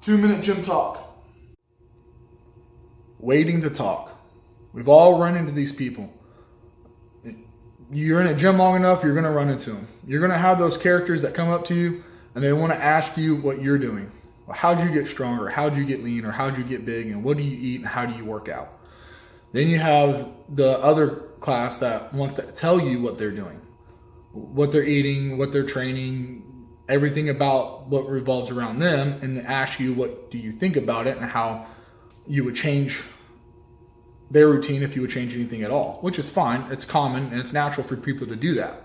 2-minute gym talk. Waiting to talk. We've all run into these people. You're in a gym long enough, you're going to run into them. You're going to have those characters that come up to you and they want to ask you what you're doing. Well, how'd you get stronger? How'd you get lean? Or how'd you get big? And what do you eat? And how do you work out? Then you have the other class that wants to tell you what they're doing, what they're eating, what they're training, everything about what revolves around them, and they ask you what do you think about it and how you would change their routine if you would change anything at all, which is fine. It's common and it's natural for people to do that.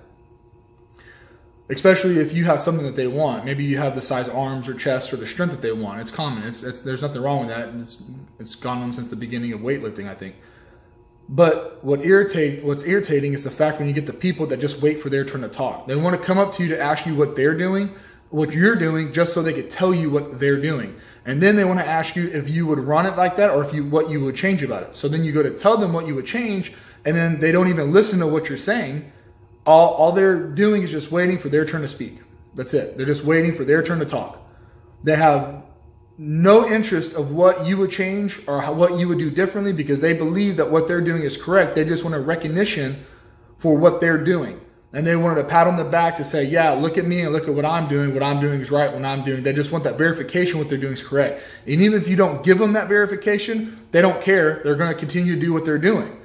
Especially if you have something that they want. Maybe you have the size arms or chest or the strength that they want. It's common. There's nothing wrong with that. It's gone on since the beginning of weightlifting, I think. But what's irritating is the fact when you get the people that just wait for their turn to talk. They want to come up to you to ask you what they're doing, what you're doing, just so they could tell you what they're doing. And then they want to ask you if you would run it like that or what you would change about it. So then you go to tell them what you would change, and then they don't even listen to what you're saying. All they're doing is just waiting for their turn to speak. That's it. They're just waiting for their turn to talk. They have no interest of what you would change or what you would do differently because they believe that what they're doing is correct. They just want a recognition for what they're doing. And they wanted a pat on the back to say, yeah, look at me and look at what I'm doing. What I'm doing is right. What I'm doing. They just want that verification what they're doing is correct. And even if you don't give them that verification, they don't care. They're going to continue to do what they're doing.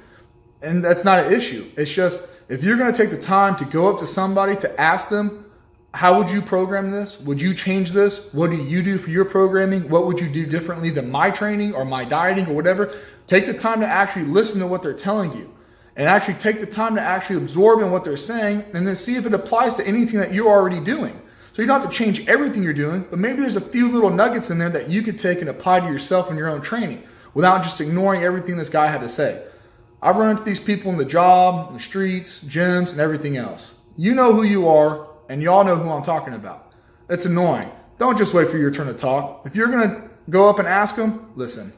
And that's not an issue. It's just if you're going to take the time to go up to somebody to ask them, how would you program this? Would you change this? What do you do for your programming? What would you do differently than my training or my dieting or whatever? Take the time to actually listen to what they're telling you and actually take the time to actually absorb in what they're saying and then see if it applies to anything that you're already doing. So you don't have to change everything you're doing, but maybe there's a few little nuggets in there that you could take and apply to yourself in your own training without just ignoring everything this guy had to say. I've run into these people in the job, in the streets, gyms, and everything else. You know who you are, and y'all know who I'm talking about. It's annoying. Don't just wait for your turn to talk. If you're going to go up and ask them, listen.